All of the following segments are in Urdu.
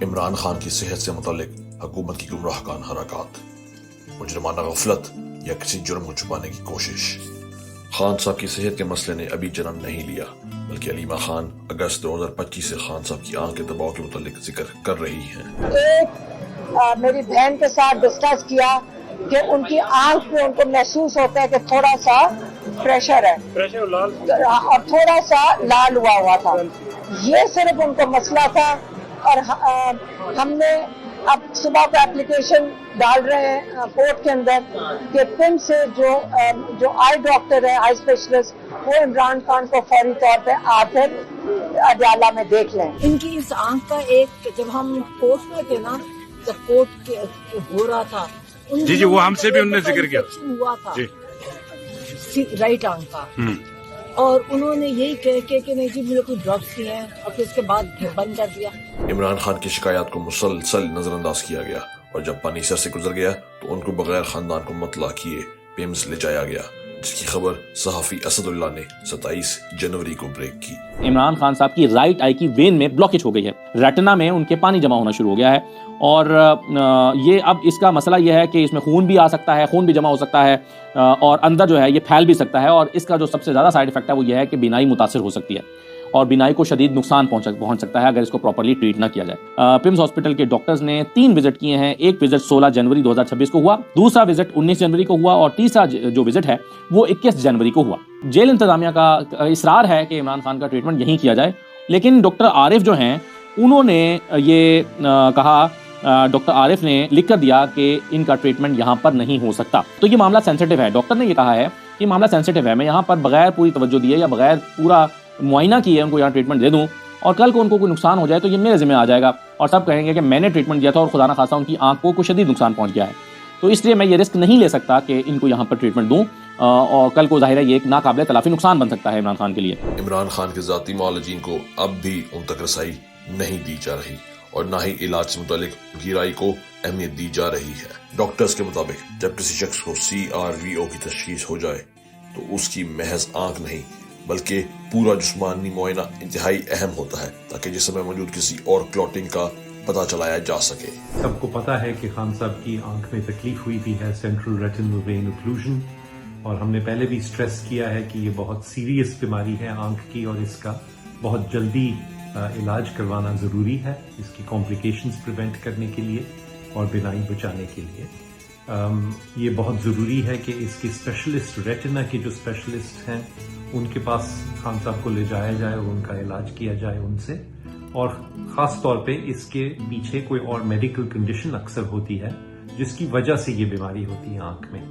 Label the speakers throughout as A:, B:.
A: عمران خان کی صحت سے متعلق حکومت کی گمراہ کن حرکات، مجرمانہ غفلت یا کسی جرم کو چھپانے کی کوشش۔ خان صاحب کی صحت کے مسئلے نے ابھی جنم نہیں لیا، بلکہ علیمہ خان اگست 2025 سے خان صاحب کی آنکھ کے دباؤ کے متعلق ذکر کر رہی ہیں۔
B: میری بہن کے ساتھ ڈسکس کیا کہ ان کی آنکھ میں ان کو محسوس ہوتا ہے کہ تھوڑا سا پریشر ہے اور تھوڑا سا لال ہوا تھا۔ یہ صرف ان کو مسئلہ تھا، اور ہم نے اب صبح کو اپلیکیشن ڈال رہے ہیں کورٹ کے اندر کہ پن سے جو آئی ڈاکٹر ہے، آئی اسپیشلسٹ، وہ عمران خان کو فوری طور پہ آ کر اڈیالہ میں دیکھ لیں۔ ان کی اس آنکھ کا ایک، جب ہم کورٹ میں تھے نا، جب کورٹ ہو رہا تھا،
C: جی وہ ہم سے بھی انہوں نے ذکر کیا
B: ہوا تھا رائٹ آنکھ کا، اور انہوں نے یہی کہہ کے کہ نہیں جی مجھے کوئی ڈرگس دیے ہیں، اور پھر اس کے بعد بند کر دیا۔
A: عمران خان کی شکایات کو مسلسل نظر انداز کیا گیا، اور جب پانی سر سے گزر گیا تو ان کو بغیر خاندان کو مطلع کیے پیمز لے جایا گیا، جس کی خبر صحافی اسد اللہ نے 27 جنوری کو بریک کی۔
D: عمران خان صاحب کی رائٹ آئی کی وین میں بلاکیج ہو گئی ہے، ریٹنا میں ان کے پانی جمع ہونا شروع ہو گیا ہے، اور یہ اب اس کا مسئلہ یہ ہے کہ اس میں خون بھی آ سکتا ہے، خون بھی جمع ہو سکتا ہے، اور اندر جو ہے یہ پھیل بھی سکتا ہے، اور اس کا جو سب سے زیادہ سائیڈ افیکٹ ہے وہ یہ ہے کہ بینائی متاثر ہو سکتی ہے، اور بینائی کو شدید نقصان پہنچ سکتا ہے اگر اس کو پراپرلی ٹریٹ نہ کیا جائے۔ پمز ہاسپٹل کے ڈاکٹرز نے 3 وزٹ کیے ہیں، ایک وزٹ 16 جنوری 2026 کو ہوا، دوسرا وزٹ 19 جنوری کو ہوا، اور تیسرا جو وزٹ ہے وہ 21 جنوری کو ہوا۔ جیل انتظامیہ کا اصرار ہے کہ عمران خان کا ٹریٹمنٹ یہیں کیا جائے، لیکن ڈاکٹر عارف جو ہیں انہوں نے یہ کہا، ڈاکٹر عارف نے لکھ کر دیا کہ ان کا ٹریٹمنٹ یہاں پر نہیں ہو سکتا۔ تو یہ معاملہ سینسٹیو ہے، ڈاکٹر نے یہ کہا ہے کہ معاملہ سینسٹیو ہے، میں یہاں پر بغیر پوری توجہ دیے یا بغیر پورا معائنہ کیے ان کو یہاں ٹریٹمنٹ دے دوں، اور کل کو ان کو کوئی نقصان ہو جائے تو یہ میرے ذمہ آ جائے گا، اور سب کہیں گے کہ میں نے ٹریٹمنٹ دیا تھا اور خدا نہ خواستہ ان کی آنکھ کو کوئی شدید نقصان پہنچ گیا ہے۔ تو اس لیے میں یہ رسک نہیں لے سکتا کہ ان کو یہاں پر ٹریٹمنٹ دوں، اور کل کو ظاہر ہے یہ ایک ناقابل تلافی نقصان بن سکتا ہے عمران خان کے لیے۔
A: عمران خان کے ذاتی معالجین کو اب بھی ان تک رسائی نہیں دی جا رہی، اور نہ ہی علاج سے متعلق ان کی رائے کو اہمیت دی جا رہی ہے۔ ڈاکٹرز کے مطابق جب کسی شخص کو CRVO کی تشخیص ہو جائے تو اس کی محض آنکھ نہیں بلکہ پورا جسمانی معائنہ انتہائی اہم ہوتا ہے، تاکہ جسم میں موجود کسی اور کلوٹنگ کا پتہ چلایا جا سکے۔
E: سب کو پتا ہے کہ خان صاحب کی آنکھ میں تکلیف ہوئی بھی ہے، سینٹرل ریٹنل وین اوکلوژن، اور ہم نے پہلے بھی سٹریس کیا ہے کہ یہ بہت سیریس بیماری ہے آنکھ کی، اور اس کا بہت جلدی علاج کروانا ضروری ہے اس کی کمپلیکیشنز پریونٹ کرنے کے لیے اور بینائی بچانے کے لیے۔ یہ بہت ضروری ہے کہ اس کے اسپیشلسٹ، ریٹنا کے جو اسپیشلسٹ ہیں ان کے پاس خان صاحب کو لے جایا جائے اور ان کا علاج کیا جائے ان سے، اور خاص طور پہ اس کے پیچھے کوئی اور میڈیکل کنڈیشن اکثر ہوتی ہے جس کی وجہ سے یہ بیماری ہوتی ہے آنکھ میں،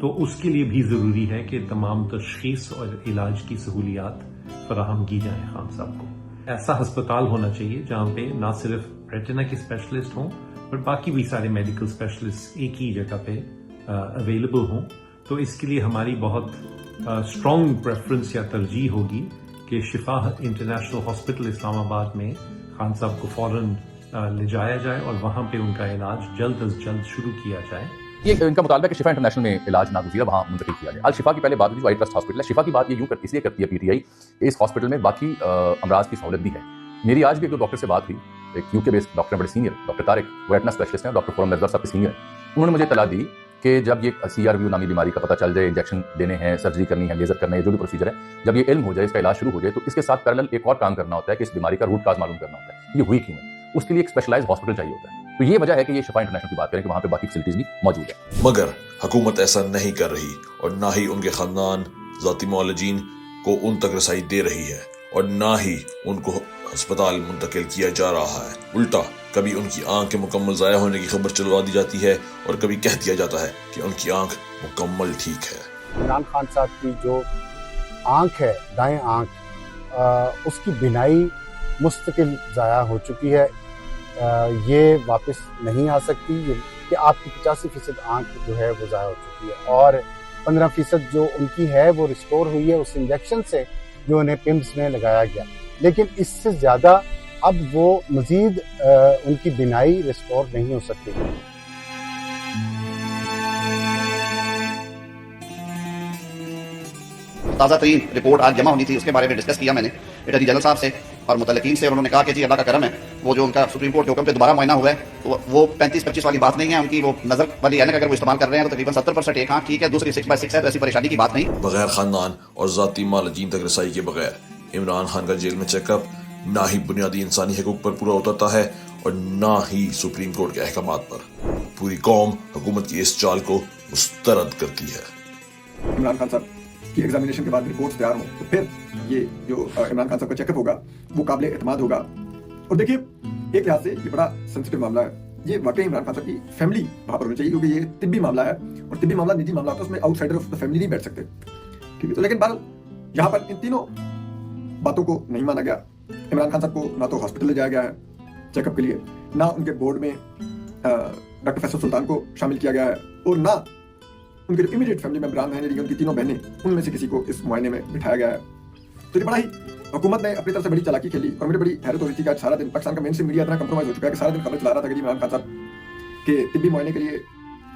E: تو اس کے لیے بھی ضروری ہے کہ تمام تشخیص اور علاج کی سہولیات فراہم کی جائیں خان صاحب کو۔ ایسا ہسپتال ہونا چاہیے جہاں پہ نہ صرف ریٹنا کے اسپیشلسٹ ہوں پر باقی بھی سارے میڈیکل اسپیشلسٹ ایک ہی جگہ پہ اویلیبل ہوں۔ تو اس کے لیے ہماری بہت اسٹرانگ پریفرنس یا ترجیح ہوگی کہ شفا انٹرنیشنل ہاسپٹل اسلام آباد میں خان صاحب کو فوراً لے جایا جائے اور وہاں پہ ان کا علاج جلد از جلد شروع کیا جائے۔
F: یہ ان کا مطالبہ ہے کہ شفا انٹرنیشنل میں علاج ناگزیر وہاں منتقل کیا جائے۔ الشفا کی پہلے بات ہوئی جو آئی ٹرسٹ ہاسپٹل ہے، شفا کی بات یہ یوں اس لیے کرتی ہے PTI کہ اس ہاسپٹل میں باقی امراض کی سہولت بھی ہے۔ میری آج بھی ایک ڈاکٹر سے بات ہوئی، ایک UK بیسڈ ڈاکٹر بڑے سینئر، ڈاکٹر طارق، وہ ریٹنا اسپیشلسٹ ہیں، ڈاکٹر فورم مرزا صاحب کے سینئر۔ انہوں نے مجھے اطلاع دی کہ جب یہ CRVO نامی بیماری کا پتہ چل جائے، انجیکشن دینے ہیں، سرجری کرنی ہے، لیزر کرنا ہے، جو بھی پروسیجر ہے، جب یہ علم ہو جائے، اس کا علاج شروع ہو جائے، تو اس کے ساتھ پیرالل ایک اور کام کرنا ہوتا ہے کہ اس بیماری کا روٹ کاز معلوم کرنا ہوتا ہے، یہ ہوئی کیوں ہے، اس کے لیے ایک اسپیشلائز ہاسپٹل چاہیے ہوتا ہے۔ تو یہ وجہ ہے کہ یہ شفا انٹرنیشنل کی بات کریں کہ وہاں پہ باقی فیسلٹیز بھی موجود ہیں۔
A: مگر حکومت ایسا نہیں کر رہی، اور نہ ہی ان کے خاندان ذاتی معالجین کو ان تک رسائی دے رہی ہے، اور نہ ہی ان کو ہسپتال منتقل کیا جا رہا ہے۔ الٹا کبھی ان کی آنکھ کے مکمل ضائع ہونے کی خبر چلوا دی جاتی ہے، اور کبھی کہہ دیا جاتا ہے کہ ان کی آنکھ مکمل ٹھیک ہے۔
G: عمران خان صاحب کی جو آنکھ ہے، دائیں آنکھ، اس کی بینائی مستقل ضائع ہو چکی ہے، یہ واپس نہیں آ سکتی، یہ کہ آپ کی 85% آنکھ جو ہے وہ ضائع ہو چکی ہے، اور 15% جو ان کی ہے وہ ریسٹور ہوئی ہے اس انجیکشن سے جو انہیں پمز میں لگایا گیا، لیکن اس سے زیادہ اب وہ مزید ان کی بینائی ریسٹور نہیں ہو سکتی۔
H: تازہ ترین رپورٹ آج جمع ہونی تھی، اس کے بارے میں ڈسکس کیا میں نے اٹارنی جنرل صاحب سے اور متعلقین سے، انہوں نے کہا کہ جی اللہ کا کرم ہے وہ جو ان کا سپریم کورٹ کے حکم پہ دوبارہ معائنہ ہوا ہے تو وہ 35-25 والی بات نہیں ہے. ان کی وہ نظر والی اینک اگر وہ استعمال کر رہے ہیں تو تقریباً 70% ایک آنکھ ٹھیک ہے, دوسری 6/6 ہے, تو ایسی پریشانی کی بات نہیں.
A: بغیر خاندان اور ذاتی معالجین تک رسائی کے بغیر عمران خان کا جیل میں چیک اپ نہ ہی بنیادی انسانی حقوق پر پورا اترتا ہے اور نہ ہی سپریم کورٹ کے احکامات پر. پوری قوم حکومت کی اس چال کو مسترد کرتی ہے.
I: عمران خان صاحب کی ایگزامینیشن کے بعد رپورٹس تیار ہوں تو پھر یہ جو عمران خان صاحب کا چیک اپ ہوگا وہ قابل اعتماد ہوگا. اور دیکھیے ایک لحاظ سے یہ بڑا سینسٹیو معاملہ ہے. یہ واقعی عمران خان صاحب کی فیملی وہاں پر ہونی چاہیے, کیونکہ یہ طبی معاملہ ہے اور طبی معاملہ نجی معاملہ ہوتا ہے, اس میں out cider of the family نہیں بیٹھ سکتے. ٹھیک ہے, تو لیکن بہرحال یہاں پر ان تینوں باتوں کو نہیں مانا گیا. عمران خان صاحب کو نہ تو ہاسپٹل لے جایا گیا ہے چیک اپ کے لیے, نہ ان کے بورڈ میں ڈاکٹر فیصل سلطان کو شامل کیا گیا ہے, اور نہ ان کے جو امیڈیٹ فیملی ممبران ہیں, ان کی تینوں بہنیں, ان میں سے کسی کو اس معائنے میں بٹھایا گیا ہے. تو یہ بڑا ہی حکومت نے اپنی طرف سے بڑی چالاکی کھیلی, اور مجھے بڑی حیرت ہو رہی تھی کہ آج سارا دن پاکستان کا مین اسٹریم میڈیا اتنا کمپرومائز ہو چکا ہے کہ سارا دن خبر چلا رہا تھا کہ عمران خان صاحب کے طبی معائنے کے لیے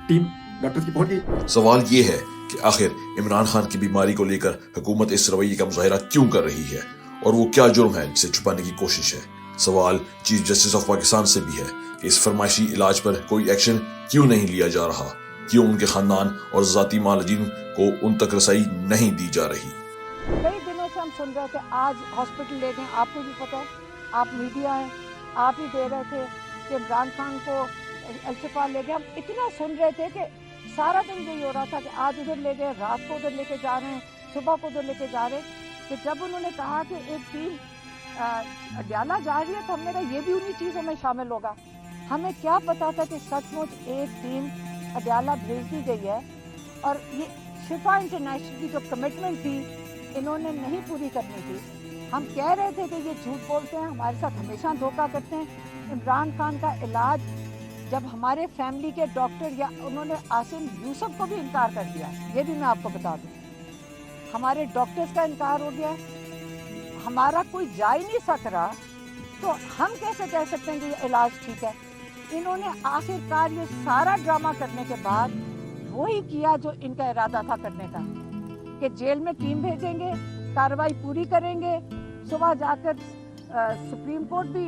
I: ٹیم ڈاکٹرز کی پہنچ گئی.
A: سوال یہ ہے کہ آخر عمران خان کی بیماری کو لے کر حکومت اس رویے کا مظاہرہ کیوں کر رہی ہے, اور وہ کیا جرم ہے جسے چھپانے کی کوشش ہے. سوال چیف جسٹس آف پاکستان سے بھی ہے کہ اس فرمائشی علاج پر کوئی ایکشن کیوں نہیں لیا جا رہا, کیوں ان کے خاندان اور ذاتی معالجین کو ان تک رسائی نہیں دی جا رہی.
B: کئی دنوں سے ہم سن رہے تھے آج ہاسپٹل لے گئے, آپ کو بھی پتا ہے, آپ میڈیا ہیں, آپ ہی دے رہے تھے کہ عمران خان کو الشفا لے گئے. ہم اتنا سن رہے تھے کہ سارا دن یہی ہو رہا تھا کہ آج ادھر لے گئے, رات کو ادھر لے کے جا رہے ہیں, صبح کو ادھر لے کے جا رہے ہیں. کہ جب انہوں نے کہا کہ ایک ٹیم اڈیالہ جا رہی ہے تو ہم نے کہا یہ بھی انہی چیزوں میں شامل ہوگا. ہمیں کیا پتا تھا کہ سچ مچ ایک ٹیم اڈیالہ بھیج دی گئی ہے, اور یہ شفا انٹرنیشنل کی جو کمٹمنٹ تھی انہوں نے نہیں پوری کرنی تھی. ہم کہہ رہے تھے کہ یہ جھوٹ بولتے ہیں, ہمارے ساتھ ہمیشہ دھوکہ کرتے ہیں. عمران خان کا علاج جب ہمارے فیملی کے ڈاکٹر, یا انہوں نے عاصم یوسف کو بھی انکار کر دیا, یہ بھی میں آپ کو بتا دوں, ہمارے ڈاکٹرز کا انکار ہو گیا, ہمارا کوئی جا ہی نہیں سک رہا, تو ہم کیسے کہہ سکتے ہیں کہ یہ علاج ٹھیک ہے. انہوں نے آخر کار یہ سارا ڈرامہ کرنے کے بعد وہی کیا جو ان کا ارادہ تھا کرنے کا, کہ جیل میں ٹیم بھیجیں گے, کارروائی پوری کریں گے, صبح جا کر سپریم کورٹ بھی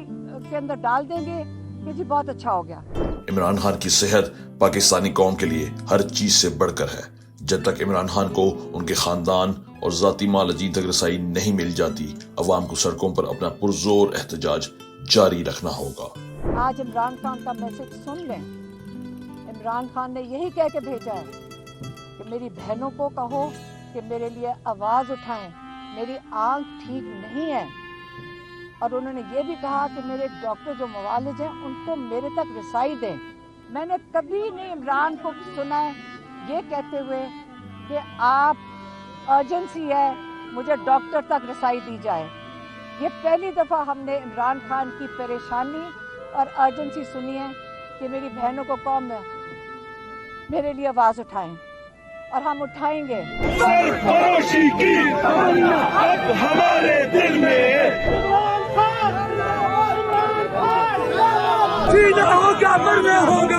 B: کے اندر ڈال دیں گے کہ جی بہت اچھا ہو گیا.
A: عمران خان کی صحت پاکستانی قوم کے لیے ہر چیز سے بڑھ کر ہے. جب تک عمران خان کو ان کے خاندان اور ذاتی معالجین تک رسائی نہیں مل جاتی, عوام کو سڑکوں پر اپنا پرزور احتجاج جاری رکھنا ہوگا.
B: آج عمران خان کا میسج سن لیں. عمران خان نے یہی کہہ کے بھیجا ہے کہ میری بہنوں کو کہو کہ میرے لیے آواز اٹھائیں, میری آنکھ ٹھیک نہیں ہے. اور انہوں نے یہ بھی کہا کہ میرے ڈاکٹر جو معالج ہیں ان کو میرے تک رسائی دیں. میں نے کبھی نہیں عمران کو سنا ہے یہ کہتے ہوئے کہ آپ ارجنسی ہے, مجھے ڈاکٹر تک رسائی دی جائے. یہ پہلی دفعہ ہم نے عمران خان کی پریشانی اور ارجنسی سنی ہے کہ میری بہنوں کو قوم میں میرے لیے آواز اٹھائیں, اور ہم اٹھائیں گے.
C: سرفروشی کی اب ہمارے دل میں جینا ہوگا, مرنا ہوگا.